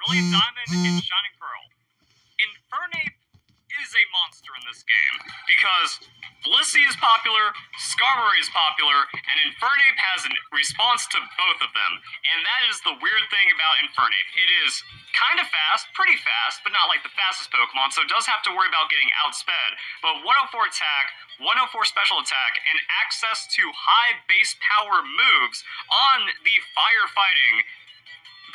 Brilliant Diamond and Shining Pearl. Infernape is a monster in this game because Blissey is popular, Skarmory is popular, and Infernape has a response to both of them. And that is the weird thing about Infernape. It is kind of fast, pretty fast, but not like the fastest Pokemon, so it does have to worry about getting outsped. But 104 attack, 104 special attack, and access to high base power moves on the firefighting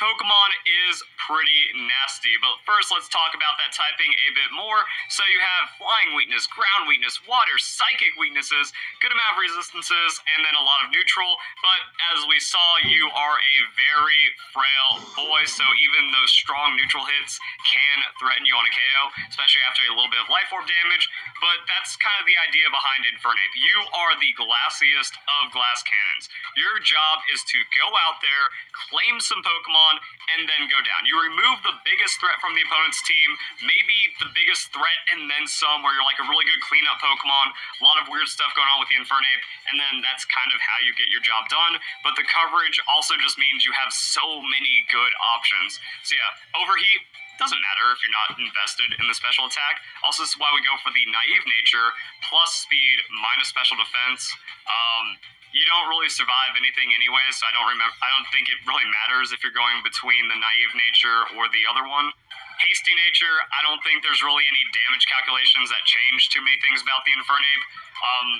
Pokemon is pretty nasty. But first, let's talk about that typing a bit more. So you have flying weakness, ground weakness, water, psychic weaknesses, good amount of resistances, and then a lot of neutral. But as we saw, you are a very frail boy, so even those strong neutral hits can threaten you on a KO, especially after a little bit of life orb damage. But that's kind of the idea behind Infernape. You are the glassiest of glass cannons. Your job is to go out there, claim some Pokemon, and then go down. You remove the biggest threat from the opponent's team, maybe the biggest threat and then some, where you're like a really good cleanup Pokemon, a lot of weird stuff going on with the Infernape, and then that's kind of how you get your job done. But the coverage also just means you have so many good options. So yeah, Overheat doesn't matter if you're not invested in the special attack. Also, this is why we go for the naive nature, plus speed, minus special defense. You don't really survive anything anyway, so I don't think it really matters if you're going between the naive nature or the other one. Hasty nature, I don't think there's really any damage calculations that change too many things about the Infernape.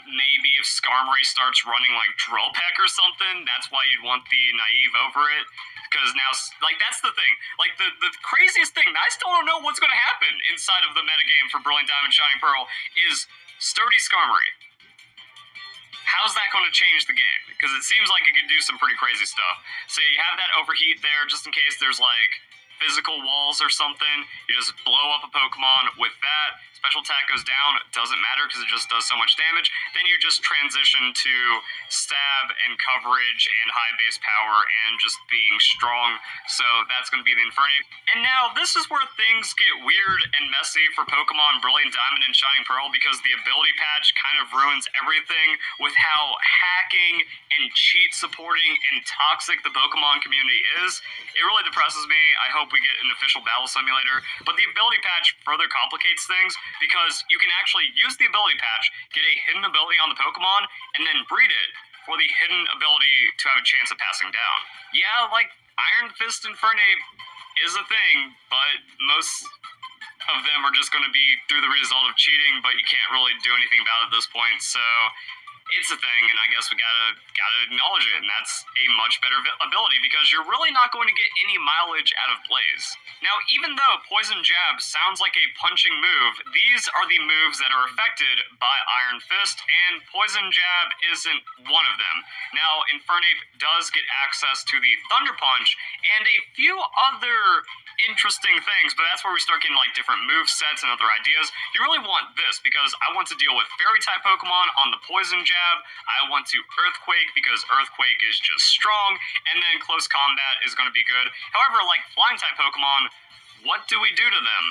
Maybe if Skarmory starts running like Drill Peck or something, that's why you'd want the naive over it. Because now, like, that's the thing. Like, the craziest thing, I still don't know what's going to happen inside of the metagame for Brilliant Diamond Shining Pearl, is Sturdy Skarmory. How's that going to change the game? Because it seems like it could do some pretty crazy stuff. So you have that overheat there just in case there's like physical walls or something. You just blow up a Pokemon with that. Special attack goes down, doesn't matter because it just does so much damage. Then you just transition to stab and coverage and high base power and just being strong. So that's going to be the Infernape. And now this is where things get weird and messy for Pokemon Brilliant Diamond and Shining Pearl, because the ability patch kind of ruins everything with how hacking and cheat supporting and toxic the Pokemon community is. It really depresses me. I hope we get an official battle simulator. But the ability patch further complicates things, because you can actually use the ability patch, get a hidden ability on the Pokemon, and then breed it for the hidden ability to have a chance of passing down. Yeah, like Iron Fist Infernape is a thing, but most of them are just going to be through the result of cheating, but you can't really do anything about it at this point, so it's a thing, and I guess we gotta acknowledge it, and that's a much better ability, because you're really not going to get any mileage out of Blaze. Now, even though Poison Jab sounds like a punching move, these are the moves that are affected by Iron Fist, and Poison Jab isn't one of them. Now, Infernape does get access to the Thunder Punch and a few other interesting things, but that's where we start getting like different move sets and other ideas. You really want this, because I want to deal with fairy type Pokemon on the Poison Jab. I want to Earthquake because Earthquake is just strong, and then close combat is going to be good. However, like flying type Pokemon, what do we do to them?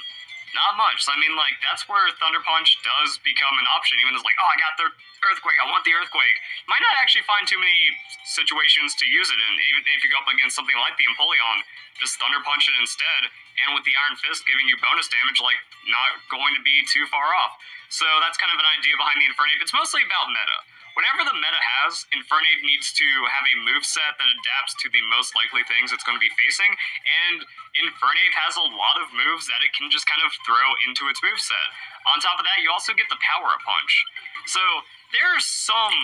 Not much. So, I mean, like, that's where Thunder Punch does become an option. Even it's like, oh, I got the Earthquake, I want the Earthquake. You might not actually find too many situations to use it in. Even if you go up against something like the Empoleon, just Thunder Punch it instead. And with the Iron Fist giving you bonus damage, like, not going to be too far off. So that's kind of an idea behind the Infernape. It's mostly about meta. Whatever the meta has, Infernape needs to have a moveset that adapts to the most likely things it's going to be facing, and Infernape has a lot of moves that it can just kind of throw into its moveset. On top of that, you also get the Power Up Punch. So there's some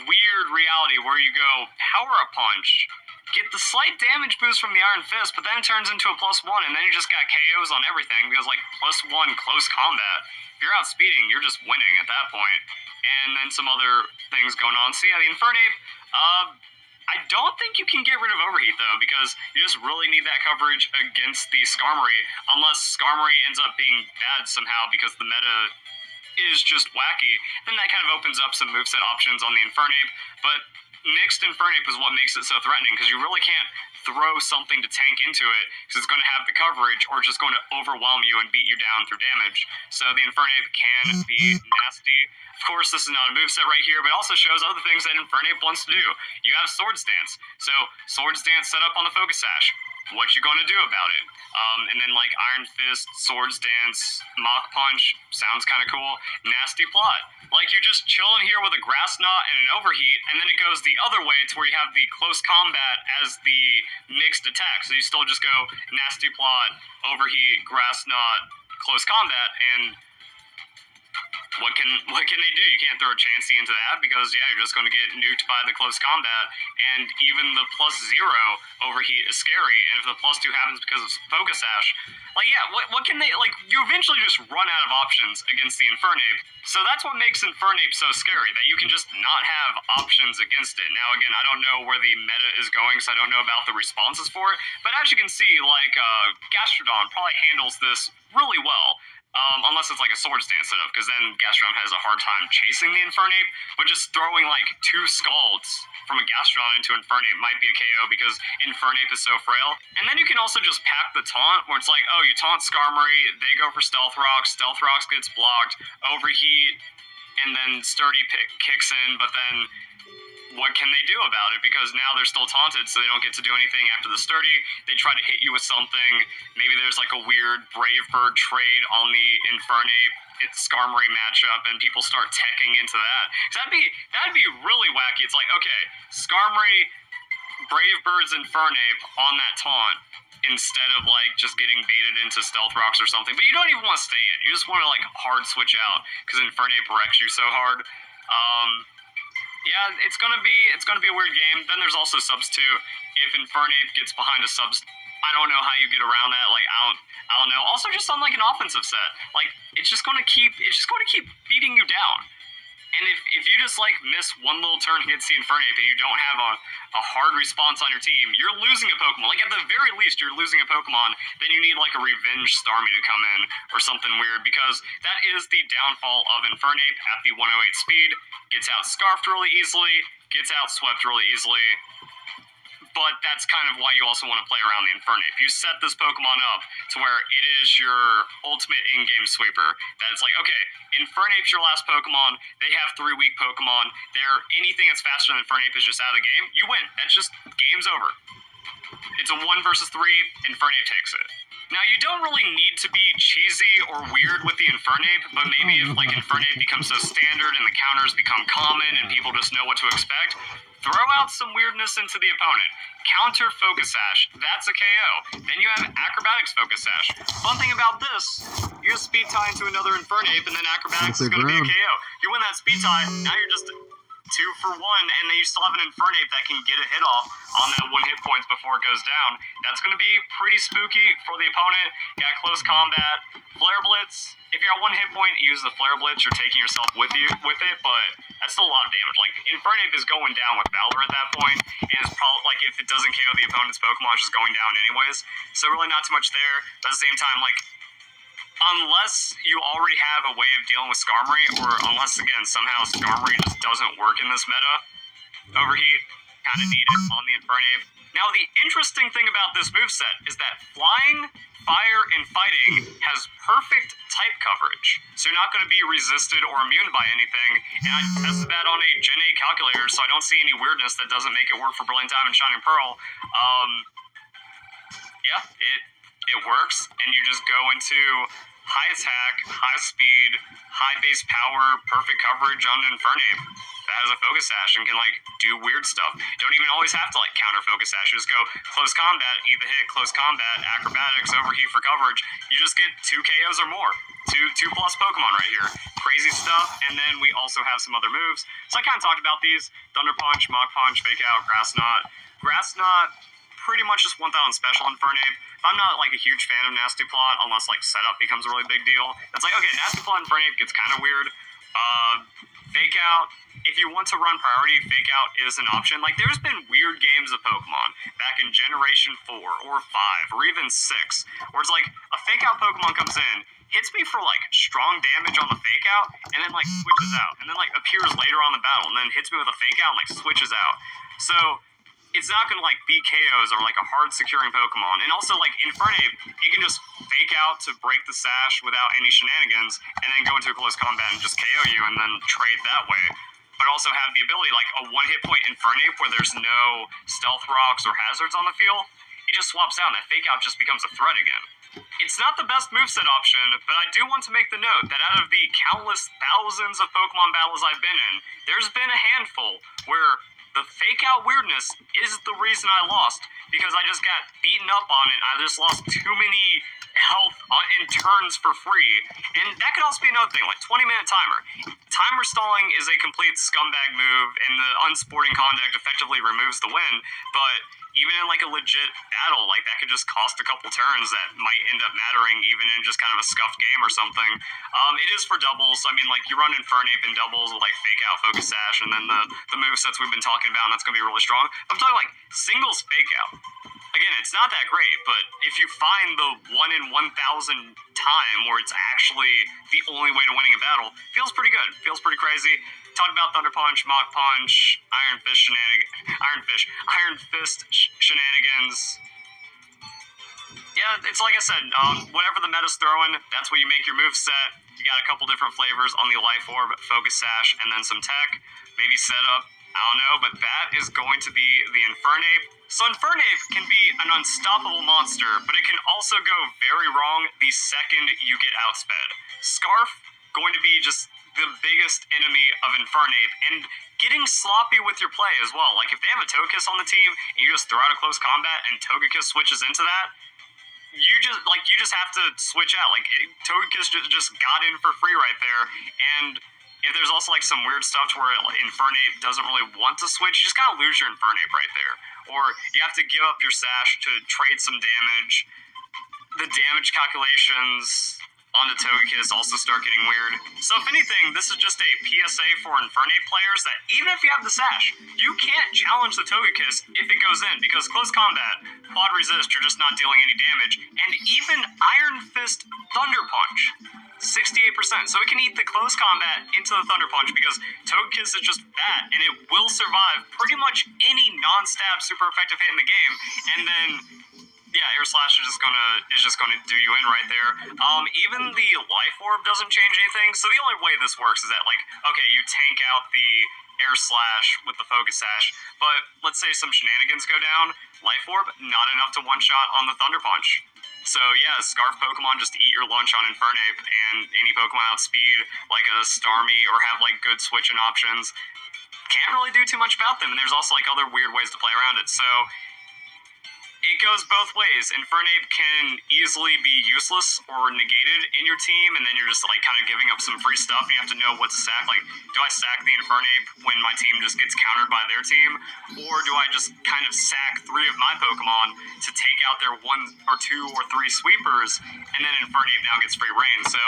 weird reality where you go Power Up Punch, get the slight damage boost from the Iron Fist, but then it turns into a +1, and then you just got KOs on everything, because like +1 close combat. If you're outspeeding, you're just winning at that point. And then some other things going on. So yeah, the Infernape, I don't think you can get rid of Overheat, though, because you just really need that coverage against the Skarmory, unless Skarmory ends up being bad somehow because the meta is just wacky. Then that kind of opens up some moveset options on the Infernape, but mixed Infernape is what makes it so threatening, because you really can't throw something to tank into it, because it's going to have the coverage, or it's just going to overwhelm you and beat you down through damage. So the Infernape can be nasty. Of course, this is not a moveset right here, but it also shows other things that Infernape wants to do. You have Swords Dance. So Swords Dance set up on the Focus Sash. what you gonna do about it? And then like Iron Fist, Swords Dance, Mach Punch sounds kind of cool. Nasty Plot, like you're just chilling here with a Grass Knot and an Overheat, and then it goes the other way to where you have the close combat as the mixed attack. So you still just go Nasty Plot, Overheat, Grass Knot, close combat, and what can they do? You can't throw a Chansey into that because you're just going to get nuked by the close combat, and even the +0 Overheat is scary. And if the +2 happens because of Focus Sash, what can they like? You eventually just run out of options against the Infernape. So that's what makes Infernape so scary, that you can just not have options against it. Now again, I don't know where the meta is going, so I don't know about the responses for it. But as you can see, Gastrodon probably handles this really well. Unless it's like a Swords Dance setup, because then Gastrodon has a hard time chasing the Infernape, but just throwing like 2 Scalds from a Gastrodon into Infernape might be a KO because Infernape is so frail. And then you can also just pack the taunt, where it's like, oh, you taunt Skarmory, they go for Stealth Rocks gets blocked, Overheat, and then Sturdy kicks in, but then what can they do about it? Because now they're still taunted, so they don't get to do anything after the Sturdy. They try to hit you with something. Maybe there's like a weird Brave Bird trade on the Infernape Skarmory matchup, and people start teching into that. So that'd be really wacky. It's like, okay, Skarmory, Brave Bird's Infernape on that taunt, instead of like just getting baited into Stealth Rocks or something. But you don't even want to stay in. You just want to like hard switch out because Infernape wrecks you so hard. It's gonna be a weird game. Then there's also subs too. If Infernape gets behind a subs, I don't know how you get around that. Like I don't know. Also, just on like an offensive set, like it's just gonna keep beating you down. And if you just like miss one little turn against the Infernape and you don't have a hard response on your team, you're losing a Pokemon. Like at the very least, you're losing a Pokemon. Then you need like a Revenge Starmie to come in or something weird, because that is the downfall of Infernape at the 108 speed. Gets out Scarfed really easily, gets out Swept really easily. But that's kind of why you also want to play around the Infernape. You set this Pokemon up to where it is your ultimate in-game sweeper. That it's like, okay, Infernape's your last Pokemon. They have 3 weak Pokemon. Anything that's faster than Infernape is just out of the game. You win. That's just game's over. It's a 1 versus 3. Infernape takes it. Now, you don't really need to be cheesy or weird with the Infernape, but maybe if like Infernape becomes so standard and the counters become common and people just know what to expect, throw out some weirdness into the opponent. Counter Focus Sash, that's a KO. Then you have Acrobatics Focus Sash. Fun thing about this, you just speed tie into another Infernape, and then Acrobatics is going to be a KO. You win that speed tie, now you're just 2 for 1, and then you still have an Infernape that can get a hit off on that 1 hit points before it goes down. That's going to be pretty spooky for the opponent. You got close combat, Flare Blitz. If you're at 1 hit point, use the Flare Blitz. You're taking yourself with it, but that's still a lot of damage. Like Infernape is going down with Valor at that point, and it's probably like if it doesn't KO the opponent's Pokemon, it's just going down anyways. So really not too much there. But at the same time, like, unless you already have a way of dealing with Skarmory, or unless, again, somehow Skarmory just doesn't work in this meta, Overheat, kind of need it on the Infernape. Now, the interesting thing about this moveset is that Flying, Fire, and Fighting has perfect type coverage. So you're not going to be resisted or immune by anything. And I tested that on a Gen 8 calculator, so I don't see any weirdness that doesn't make it work for Brilliant Diamond and Shining Pearl. It works, and you just go into high attack, high speed, high base power, perfect coverage on an Infernape that has a Focus Sash and can like do weird stuff. You don't even always have to like counter Focus Sash. You just go close combat, eat the hit, close combat, Acrobatics, Overheat for coverage. You just get 2 KOs or more. Two plus Pokemon right here. Crazy stuff. And then we also have some other moves. So I kind of talked about these: Thunder Punch, Mach Punch, Fake Out, Grass Knot. Grass Knot pretty much just want that on special Infernape. I'm not like a huge fan of Nasty Plot unless like setup becomes a really big deal. It's like, okay, Nasty Plot Infernape gets kind of weird. Fake Out, if you want to run priority, Fake Out is an option. Like, there's been weird games of Pokemon back in Generation 4 or 5 or even 6 where it's like a Fake Out Pokemon comes in, hits me for like strong damage on the Fake Out, and then like switches out, and then like appears later on the battle, and then hits me with a Fake Out and like switches out. So it's not going to like be KOs or like a hard securing Pokemon. And also like Infernape, it can just Fake Out to break the sash without any shenanigans, and then go into a close combat and just KO you and then trade that way. But also have the ability, like a 1 hit point Infernape where there's no Stealth Rocks or hazards on the field, it just swaps out and that Fake Out just becomes a threat again. It's not the best moveset option, but I do want to make the note that out of the countless thousands of Pokemon battles I've been in, there's been a handful where the Fake Out weirdness is the reason I lost, because I just got beaten up on it. I just lost too many health and turns for free. And that could also be another thing, like 20-minute timer. Timer stalling is a complete scumbag move, and the unsporting conduct effectively removes the win, but even in like a legit battle, like that could just cost a couple turns that might end up mattering even in just kind of a scuffed game or something. It is for doubles. I mean, like you run Infernape in doubles with like Fake Out, Focus Sash, and then the movesets we've been talking about, and that's going to be really strong. I'm talking like singles Fake Out. Again, it's not that great, but if you find the 1 in 1,000 time where it's actually the only way to winning a battle, feels pretty good. Feels pretty crazy. Talk about Thunder Punch, Mach Punch, Iron Fist shenanigans. Yeah, it's like I said, whatever the meta's throwing, that's what you make your move set. You got a couple different flavors on the Life Orb, Focus Sash, and then some tech. Maybe setup, I don't know, but that is going to be the Infernape. So Infernape can be an unstoppable monster, but it can also go very wrong the second you get outsped. Scarf, going to be just the biggest enemy of Infernape, and getting sloppy with your play as well. Like if they have a Togekiss on the team, and you just throw out a close combat, and Togekiss switches into that, you just have to switch out. Like Togekiss just got in for free right there, and if there's also like some weird stuff to where Infernape doesn't really want to switch, you just gotta lose your Infernape right there. Or you have to give up your Sash to trade some damage. The damage calculations on the Togekiss also start getting weird. So if anything, this is just a PSA for Infernape players that even if you have the Sash, you can't challenge the Togekiss if it goes in, because close combat, quad resist, you're just not dealing any damage, and even Iron Fist Thunder Punch, 68%. So it can eat the close combat into the Thunder Punch because Togekiss is just bad, and it will survive pretty much any non-stab super effective hit in the game, and then yeah, Air Slash is just gonna do you in right there. Even the Life Orb doesn't change anything. So the only way this works is that like, okay, you tank out the Air Slash with the Focus Sash, but let's say some shenanigans go down, Life Orb not enough to one shot on the Thunder Punch. So yeah, Scarf Pokemon just eat your lunch on Infernape, and any Pokemon outspeed like a Starmie or have like good switching options can't really do too much about them. And there's also like other weird ways to play around it. So it goes both ways. Infernape can easily be useless or negated in your team, and then you're just like kind of giving up some free stuff, and you have to know what to sack. Like, do I sack the Infernape when my team just gets countered by their team, or do I just kind of sack 3 of my Pokemon to take out their 1 or 2 or 3 sweepers, and then Infernape now gets free reign. So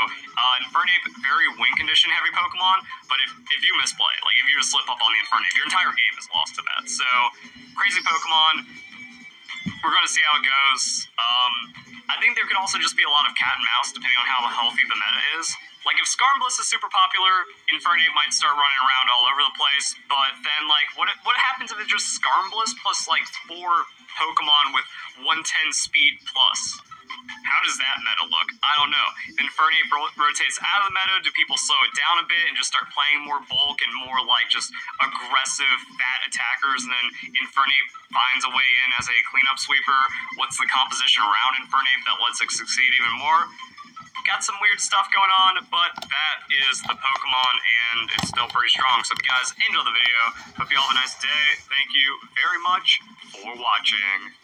Infernape, very win condition heavy Pokemon, but if you misplay, like if you just slip up on the Infernape, your entire game is lost to that. So crazy Pokemon. We're going to see how it goes. I think there could also just be a lot of cat and mouse depending on how healthy the meta is. Like if Skarmory is super popular, Infernape might start running around all over the place, but then like what happens if it's just Skarmory plus like 4 Pokemon with 110 speed plus? How does that meta look? I don't know. Infernape rotates out of the meta. Do people slow it down a bit and just start playing more bulk and more like just aggressive fat attackers, and then Infernape finds a way in as a cleanup sweeper? What's the composition around Infernape that lets it succeed even more? Got some weird stuff going on, but that is the Pokemon, and it's still pretty strong. So if you guys enjoyed the video, hope you all have a nice day. Thank you very much for watching.